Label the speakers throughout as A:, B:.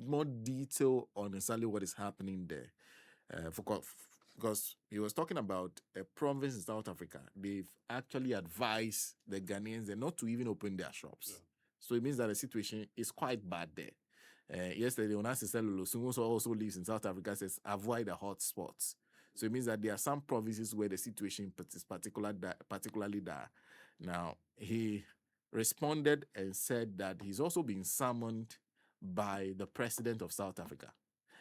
A: more detail on exactly what is happening there. Because he was talking about a province in South Africa. They've actually advised the Ghanaians not to even open their shops. Yeah. So it means that the situation is quite bad there. Yesterday, Onasi Lolosungo also lives in South Africa, says avoid the hot spots. So it means that there are some provinces where the situation is particularly dire. Now, he responded and said that he's also been summoned by the president of South Africa,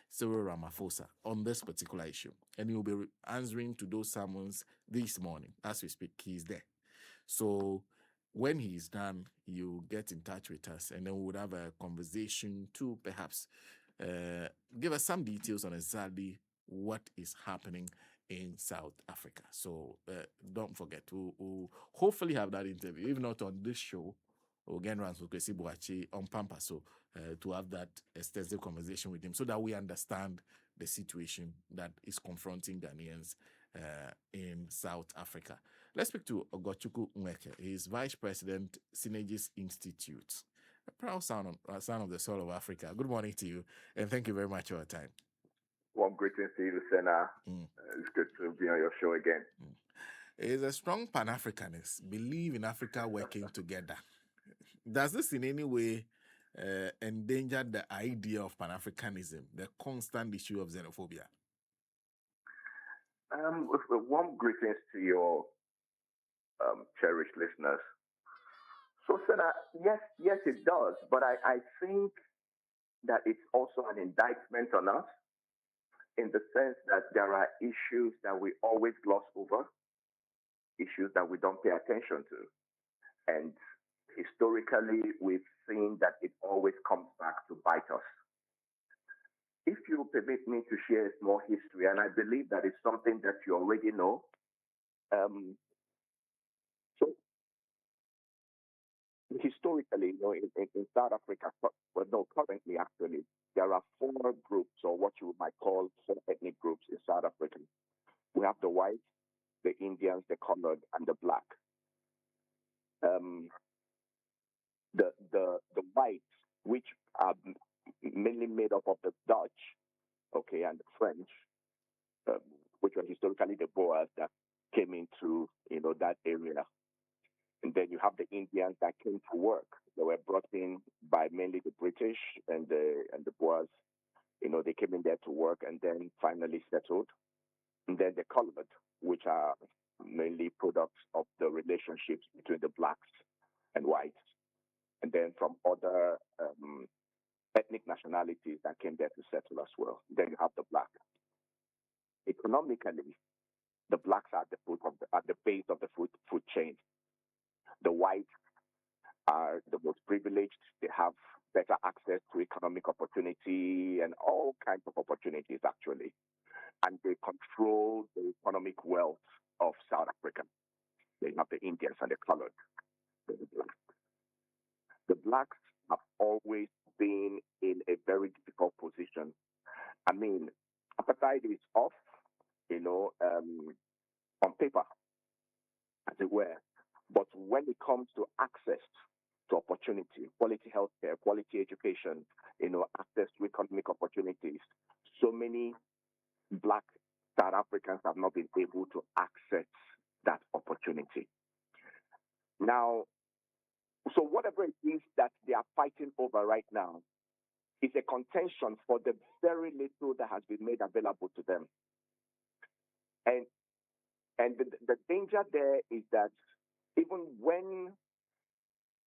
A: Cyril Ramaphosa, on this particular issue. And he will be answering to those summons this morning. As we speak, he's there. So when he's done, you get in touch with us and then we would have a conversation to perhaps give us some details on exactly what is happening in South Africa. So don't forget, we'll hopefully have that interview. If not on this show, we'll get around to Kwesi Boachi on Pampa, so to have that extensive conversation with him so that we understand the situation that is confronting Ghanaians in South Africa. Let's speak to Ogochukwu Nweke. He's Vice President, Synergis Institute, a proud son of the soul of Africa. Good morning to you, and thank you very much for your time.
B: Warm greetings to you, Lucena. It's good to be on your show again.
A: He's a strong Pan-Africanist, believe in Africa working together. Does this in any way endanger the idea of Pan-Africanism, the constant issue of xenophobia?
B: Warm greetings to your cherished listeners. So, Senna, yes, it does. But I think that it's also an indictment on us in the sense that there are issues that we always gloss over, issues that we don't pay attention to. And historically, we've seen that it always comes back to bite us. If you permit me to share a small history, and I believe that it's something that you already know. So, historically, in South Africa, currently actually, there are 4 groups, or what you might call 4 ethnic groups in South Africa. We have the white, the Indians, the colored, and the black. The whites, which are mainly made up of the Dutch, and the French, which were historically the Boers that came into that area. And then you have the Indians that came to work. They were brought in by mainly the British and the Boers. They came in there to work and then finally settled. And then the colored, which are mainly products of the relationships between the blacks and whites. And then from other ethnic nationalities that came there to settle as well. Then you have the black. Economically, the blacks are at the base of the food chain. The whites are the most privileged. They have better access to economic opportunity and all kinds of opportunities, actually. And they control the economic wealth of South Africa. They have the Indians and the colored. The blacks have always been in a very difficult position. I mean, apartheid is off, on paper, as it were. But when it comes to access to opportunity, quality healthcare, quality education, access to economic opportunities, so many black South Africans have not been able to access that opportunity. Now, so whatever it is that they are fighting over right now is a contention for the very little that has been made available to them. And the danger there is that even when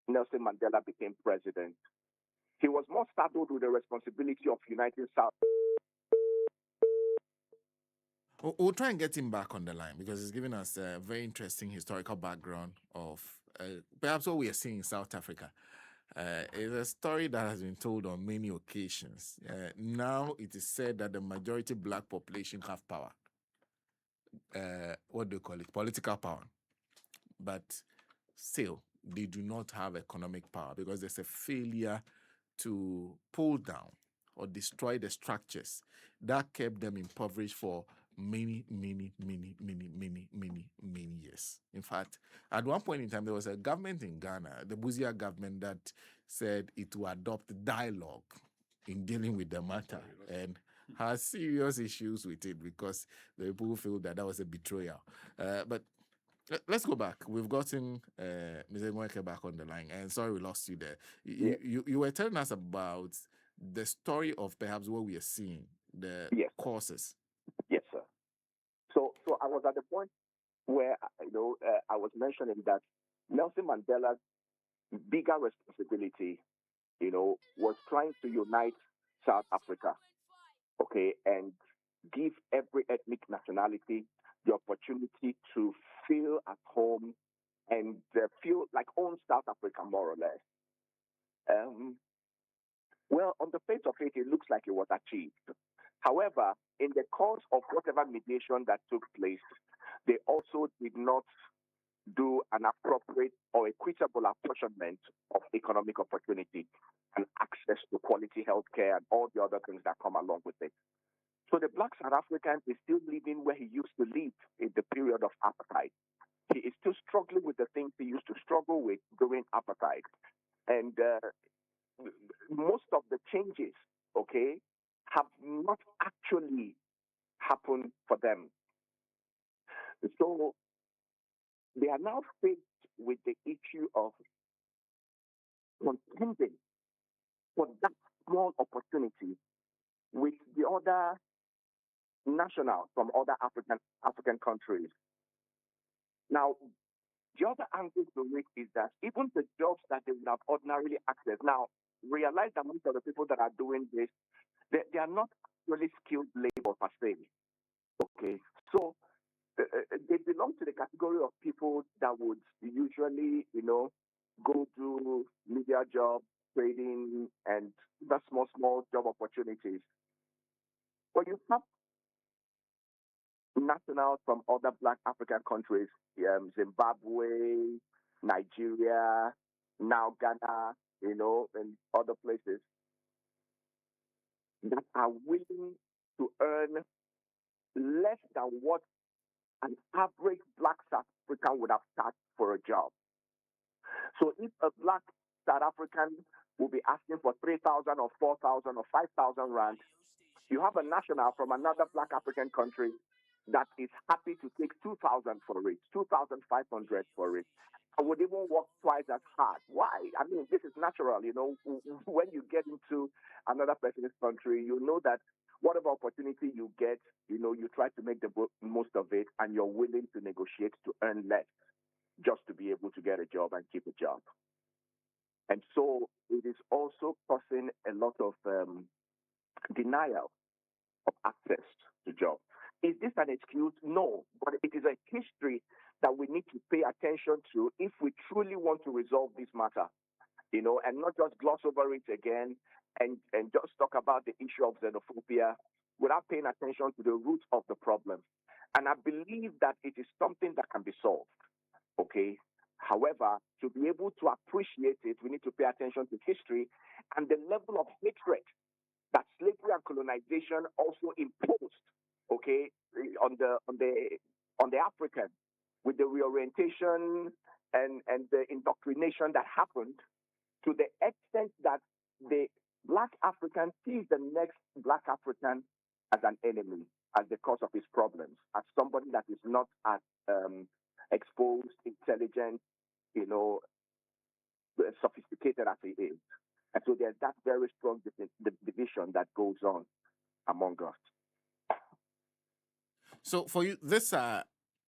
B: Nelson Mandela became president, he was more saddled with the responsibility of uniting South.
A: We'll try and get him back on the line because he's giving us a very interesting historical background of perhaps what we are seeing in South Africa. It's a story that has been told on many occasions. Now it is said that the majority black population have power. What do you call it? Political power. But still, they do not have economic power because there's a failure to pull down or destroy the structures that kept them impoverished for many years. In fact, at one point in time, there was a government in Ghana, the Buzia government, that said it will adopt dialogue in dealing with the matter and has serious issues with it because the people feel that was a betrayal. But let's go back. We've gotten Mr. Nweke back on the line, and sorry we lost you there. You were telling us about the story of perhaps what we are seeing, the causes.
B: Yes, sir. So I was at the point where I was mentioning that Nelson Mandela's bigger responsibility, was trying to unite South Africa, okay, and give every ethnic nationality the opportunity to feel at home and feel like own South Africa, more or less. Well, on the face of it, it looks like it was achieved. However, in the course of whatever mediation that took place, they also did not do an appropriate or equitable apportionment of economic opportunity and access to quality healthcare and all the other things that come along with it. So the Black South African is still living where he used to live in the period of apartheid. He is still struggling with the things he used to struggle with during apartheid. And most of the changes, okay, have not actually happened for them. So they are now faced with the issue of contending for that small opportunity with the other nationals from other African countries. Now, the other angle to it is that even the jobs that they would have ordinarily accessed, now realize that most of the people that are doing this, they are not really skilled labor per se. Okay, so they belong to the category of people that would usually, go to media jobs, trading, and the small job opportunities. But you have nationals from other Black African countries, Zimbabwe, Nigeria, now Ghana, and other places that are willing to earn less than what an average Black South African would have charged for a job. So if a Black South African will be asking for 3,000 or 4,000 or 5,000 rand, you have a national from another Black African country that is happy to take 2,000 for it, 2,500 for it. I would even work twice as hard. Why? I mean, this is natural. When you get into another person's country, you know that whatever opportunity you get, you try to make the most of it, and you're willing to negotiate to earn less just to be able to get a job and keep a job. And so it is also causing a lot of denial of access to jobs. Is this an excuse? No, but it is a history that we need to pay attention to if we truly want to resolve this matter, and not just gloss over it again and just talk about the issue of xenophobia without paying attention to the root of the problem. And I believe that it is something that can be solved, okay? However, to be able to appreciate it, we need to pay attention to history and the level of hatred that slavery and colonization also imposed, okay, on the African, with the reorientation and the indoctrination that happened, to the extent that the Black African sees the next Black African as an enemy, as the cause of his problems, as somebody that is not as exposed, intelligent, sophisticated as he is. And so there's that very strong division that goes on among us.
A: So for you, these are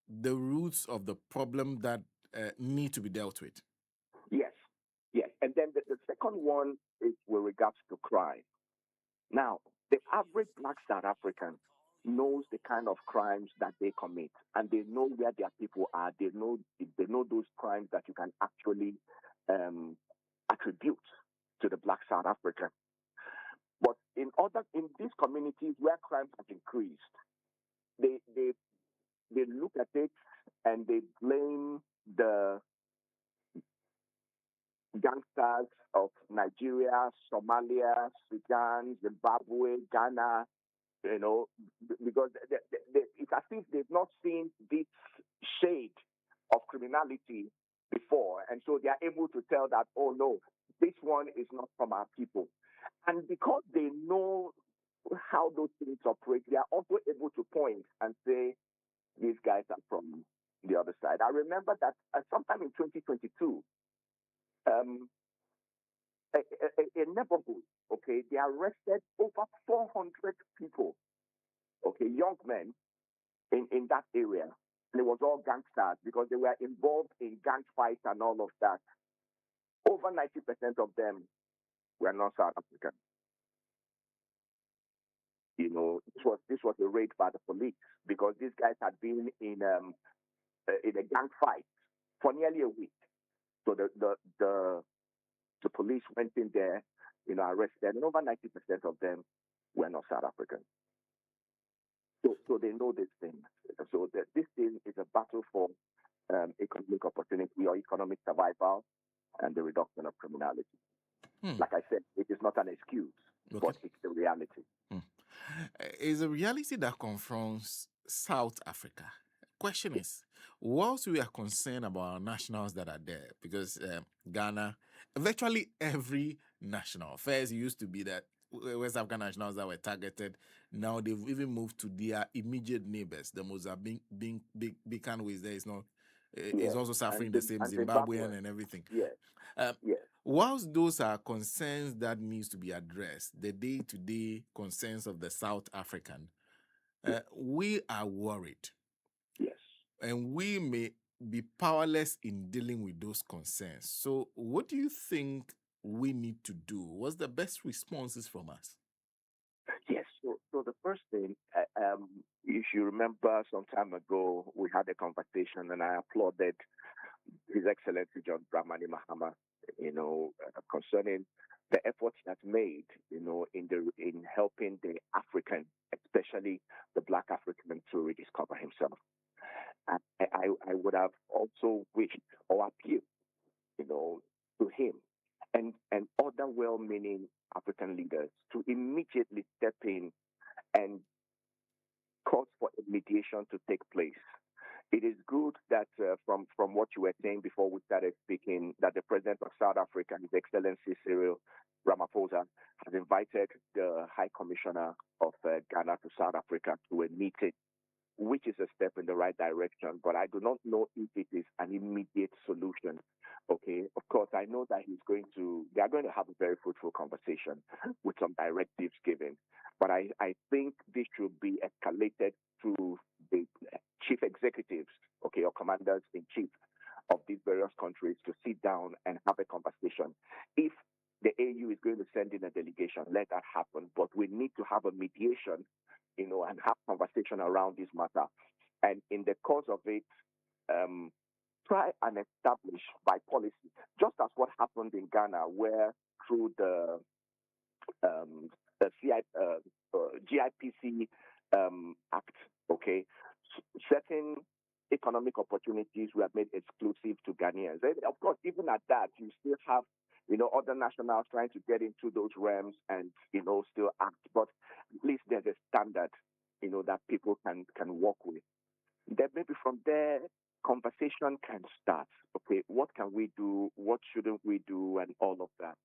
A: the roots of the problem that need to be dealt with.
B: Yes. And then the second one is with regards to crime. Now, the average Black South African knows the kind of crimes that they commit, and they know where their people are. They know those crimes that you can actually attribute to the Black South African. But in these communities where crimes have increased, they look at it and they blame the gangsters of Nigeria, Somalia, Sudan, Zimbabwe, Ghana, because it's as if they've not seen this shade of criminality before. And so they are able to tell that, oh no, this one is not from our people. And because they know how those things operate, they are also able to point and say, these guys are from the other side. I remember that sometime in 2022, a neighborhood, okay, they arrested over 400 people, okay, young men in that area. And it was all gangsters because they were involved in gang fights and all of that. Over 90% of them were not South African. You know, this was a raid by the police because these guys had been in a gang fight for nearly a week. So the police went in there, you know, arrested, and over 90% of them were not South African. So they know this thing. So this thing is a battle for economic opportunity or economic survival and the reduction of criminality. Like I said, it is not an excuse, but it's the reality.
A: It's a reality that confronts South Africa. Question is, whilst we are concerned about our nationals that are there, because Ghana, virtually every national, first it used to be that West African nationals that were targeted, now they've even moved to their immediate neighbors. The Mozambique, ways there is not, is also suffering the same, Zimbabwean and everything. Whilst those are concerns that needs to be addressed, the day-to-day concerns of the South African, we are worried.
B: Yes.
A: And we may be powerless in dealing with those concerns. So what do you think we need to do? What's the best responses from us?
B: Yes. So the first thing, if you remember some time ago, we had a conversation and I applauded His Excellency John Dramani Mahama, you know, concerning the efforts that's made, you know, in helping the African, especially the Black African, to rediscover himself. And I would have also wished or appealed, you know, to him and other well-meaning African leaders to immediately step in and cause for a mediation to take place. It is good that from what you were saying before we started speaking, that the President of South Africa, His Excellency Cyril Ramaphosa, has invited the High Commissioner of Ghana to South Africa to a meeting, which is a step in the right direction. But I do not know if it is an immediate solution. Okay, of course, I know that they are going to have a very fruitful conversation with some directives given. But I think this should be escalated to the chief executives, okay, or commanders in chief of these various countries to sit down and have a conversation. If the AU is going to send in a delegation, let that happen. But we need to have a mediation, you know, and have conversation around this matter. And in the course of it, try and establish by policy, just as what happened in Ghana, where through the GIPC Act, okay, certain economic opportunities were made exclusive to Ghanaians. And of course, even at that, you still have, you know, other nationals trying to get into those realms and, you know, still act. But at least there's a standard, you know, that people can work with. Then maybe from there, conversation can start. Okay, what can we do? What shouldn't we do? And all of that.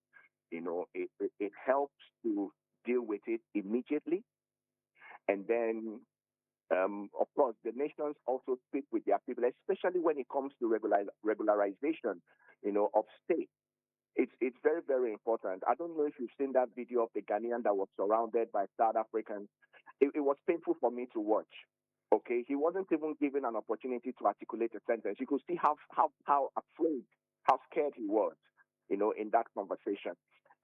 B: You know, it helps to deal with it immediately. And then, of course, the nations also speak with their people, especially when it comes to regularization, you know, of state. It's very, very important. I don't know if you've seen that video of the Ghanaian that was surrounded by South Africans. It was painful for me to watch. Okay, he wasn't even given an opportunity to articulate a sentence. You could see how afraid, how scared he was, you know, in that conversation.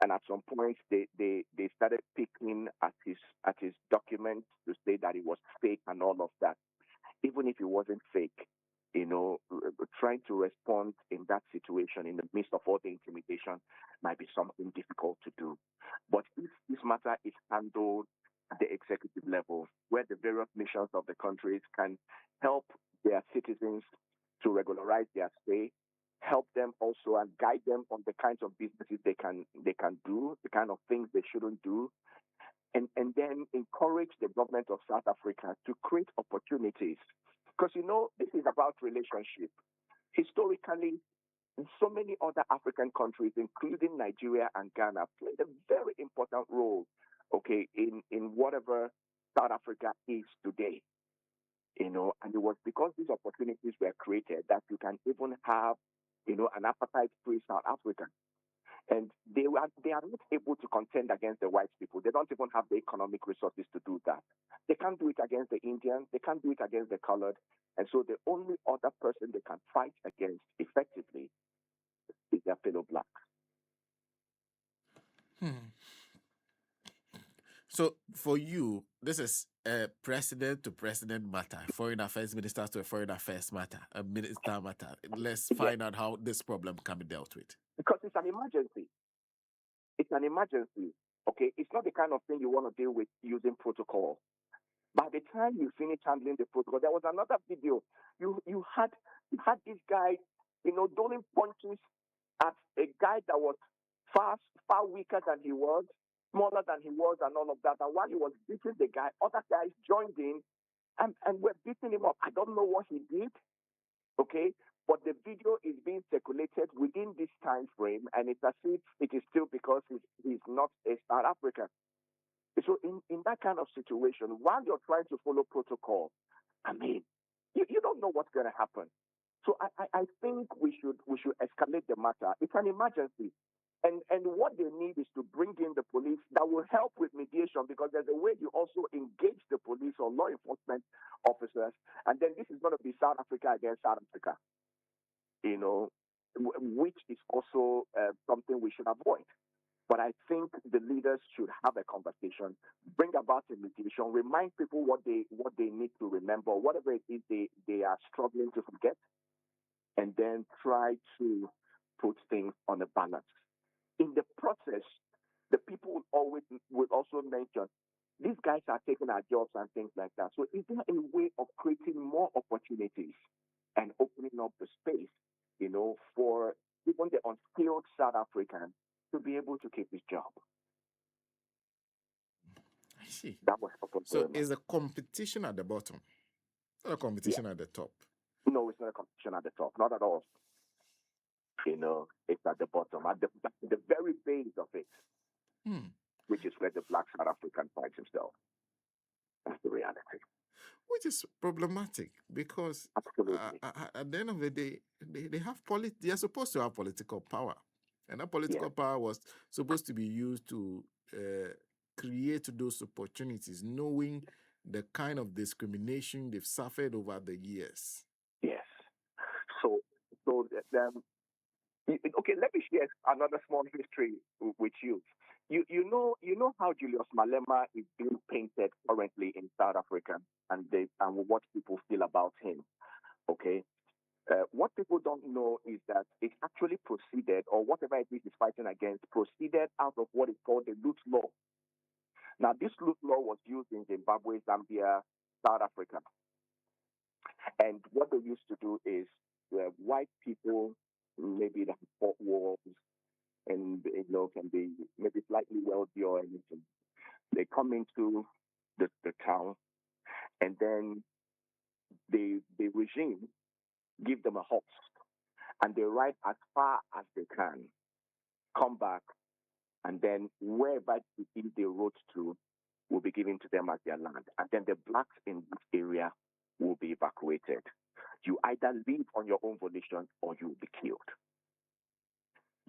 B: And at some point, they started picking at his document to say that it was fake and all of that. Even if it wasn't fake, you know, trying to respond in that situation in the midst of all the intimidation might be something difficult to do. But if this matter is handled at the executive level, where the various nations of the countries can help their citizens to regularize their stay, help them also and guide them on the kinds of businesses they can do, the kind of things they shouldn't do, and then encourage the government of South Africa to create opportunities. Because, you know, this is about relationship. Historically, so many other African countries, including Nigeria and Ghana, played a very important role, okay, in whatever South Africa is today. And it was because these opportunities were created that you can even have, an appetite-free South Africa. And they are not able to contend against the white people. They don't even have the economic resources to do that. They can't do it against the Indians. They can't do it against the colored. And so the only other person they can fight against effectively is their fellow blacks.
A: So for you, this is a president to president matter, foreign affairs minister to a foreign affairs matter, a minister matter. Let's find out how this problem can be dealt with.
B: Because it's an emergency. It's an emergency. Okay, it's not the kind of thing you want to deal with using protocol. By the time you finish handling the protocol, there was another video. You had this guy, doling punches at a guy that was far weaker than he was, smaller than he was, and all of that. And while he was beating the guy, other guys joined in and were beating him up. I don't know what he did, okay? But the video is being circulated within this time frame, and it's as if it is still because he's not a South African. So in that kind of situation, while you're trying to follow protocol, I mean, you don't know what's going to happen. So I think we should escalate the matter. It's an emergency. And what they need is to bring in the police that will help with mediation, because there's a way you also engage the police or law enforcement officers. And then this is going to be South Africa against South Africa, which is also something we should avoid. But I think the leaders should have a conversation, bring about a mediation, remind people what they need to remember, whatever it is they are struggling to forget, and then try to put things on a balance. In the process, the people will also mention, these guys are taking our jobs and things like that. So is there a way of creating more opportunities and opening up the space, for even the unskilled South African to be able to keep his job?
A: I see.
B: That was
A: so is a competition at the bottom, not a competition at the top?
B: No, it's not a competition at the top, not at all. It's at the bottom, at the very base of it, which is where the black South African finds himself. That's the reality.
A: Which is problematic, because at the end of the day, they have they are supposed to have political power. And that political power was supposed to be used to create those opportunities, knowing the kind of discrimination they've suffered over the years.
B: Yes. So okay, let me share another small history with you. You know how Julius Malema is being painted currently in South Africa, and what people feel about him. Okay. What people don't know is that it actually proceeded, or whatever it is he's fighting against, proceeded out of what is called the Loot Law. Now, this Loot Law was used in Zimbabwe, Zambia, South Africa. And what they used to do is white people, maybe that fought wars and can be maybe slightly wealthy or anything. They come into the town, and then the regime give them a horse, and they ride as far as they can, come back, and then wherever they rode to will be given to them as their land. And then the blacks in this area will be evacuated. You either leave on your own volition or you will be killed.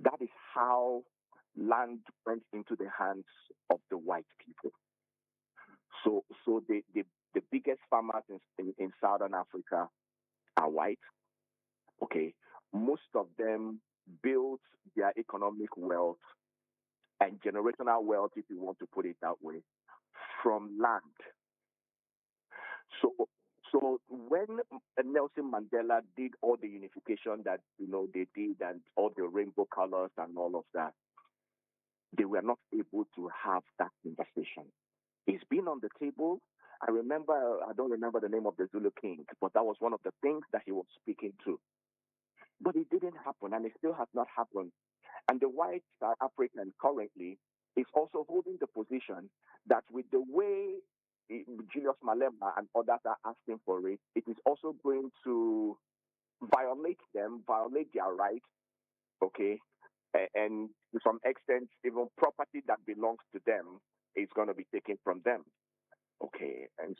B: That is how land went into the hands of the white people. So the biggest farmers in Southern Africa are white. Okay, most of them built their economic wealth and generational wealth, if you want to put it that way, from land. So when Nelson Mandela did all the unification that they did, and all the rainbow colors and all of that, they were not able to have that conversation. It's been on the table. I don't remember the name of the Zulu king, but that was one of the things that he was speaking to. But it didn't happen, and it still has not happened. And the white South African currently is also holding the position that with the way Julius Malema and others are asking for it, it is also going to violate their rights okay, and to some extent, even property that belongs to them is going to be taken from them, okay. And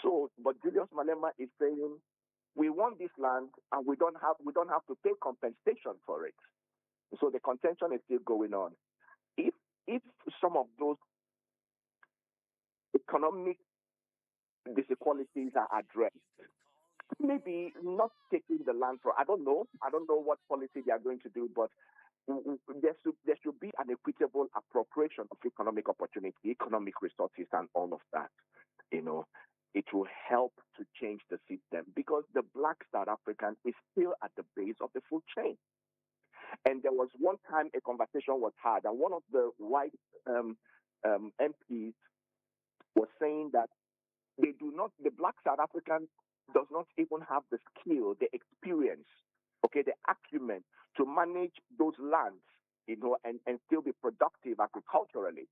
B: so, but Julius Malema is saying we want this land and we don't have to pay compensation for it. So the contention is still going on. If some of those economic disequalities are addressed, maybe not taking the land for, I don't know what policy they are going to do, but there should be an equitable appropriation of economic opportunity, economic resources, and all of that. It will help to change the system because the black South African is still at the base of the food chain. And there was one time a conversation was had, and one of the white MPs was saying that the black South African does not even have the skill, the experience, okay, the acumen to manage those lands, and still be productive agriculturally,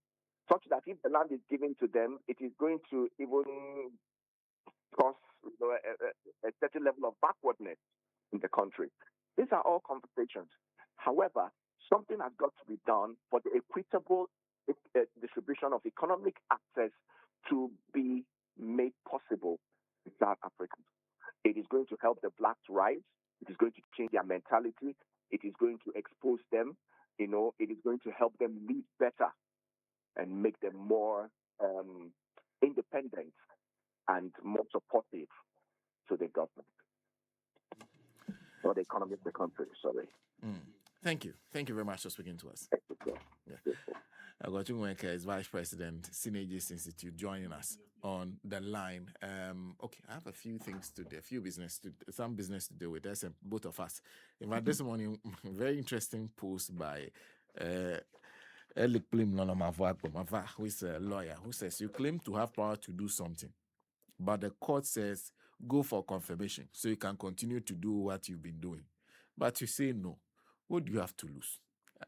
B: such that if the land is given to them, it is going to even cause a certain level of backwardness in the country. These are all conversations. However, something has got to be done for the equitable distribution of economic access to be made possible in South Africa. It is going to help the blacks rise. It is going to change their mentality. It is going to expose them. It is going to help them live better and make them more independent and more supportive to the government or the economy of the country. Sorry.
A: Thank you. Thank you very much for speaking to us. Yeah. Ogochukwu Nweke is Vice President, Synergies Institute, joining us on the line. Okay, I have a few things to do, some business to do with us, both of us. In fact, this morning, very interesting post by Elik Plim Nonomava, who is a lawyer, who says you claim to have power to do something, but the court says go for confirmation so you can continue to do what you've been doing. But you say no. What do you have to lose?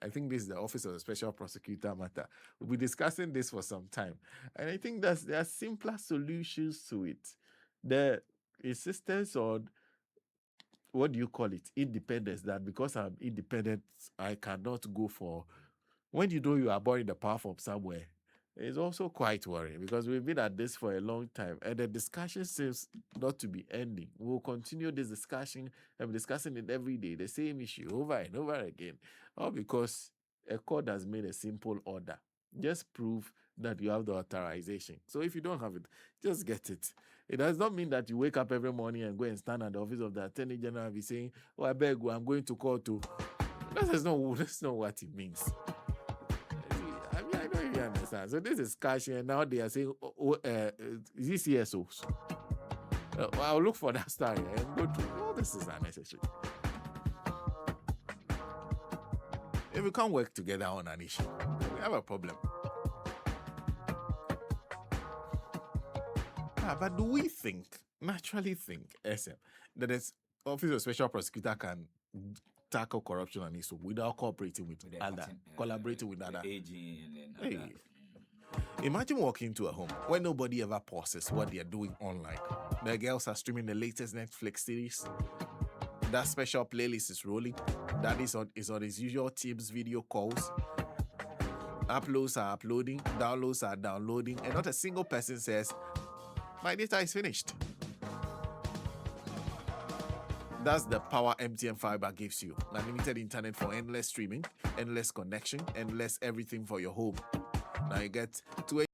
A: I think this is the Office of the Special Prosecutor matter. We'll be discussing this for some time. And I think there are simpler solutions to it. The insistence on, what do you call it, independence, that because I'm independent, I cannot go for, when you know you are borrowing the power from somewhere, it's also quite worrying because we've been at this for a long time and the discussion seems not to be ending. We'll continue this discussion and discussing it every day, the same issue over and over again, all because a court has made a simple order. Just prove that you have the authorization. So if you don't have it, just get it. It does not mean that you wake up every morning and go and stand at the office of the Attorney General and be saying, oh, I beg you, I'm going to court to. That's not what it means. I don't even understand. So this is cash, and now they are saying, CSOs. I'll look for that story and go to. Oh, this is unnecessary. If we can't work together on an issue, we have a problem. But do we naturally think, SM, that the Office of Special Prosecutor can tackle corruption and issue without collaborating with other? Hey. Imagine walking into a home where nobody ever pauses what they are doing online. The girls are streaming the latest Netflix series. That special playlist is rolling. That is on his usual Teams video calls. Uploads are uploading, downloads are downloading, and not a single person says, my data is finished. That's the power MTN Fiber gives you. Unlimited internet for endless streaming, endless connection, endless everything for your home. Now you get 2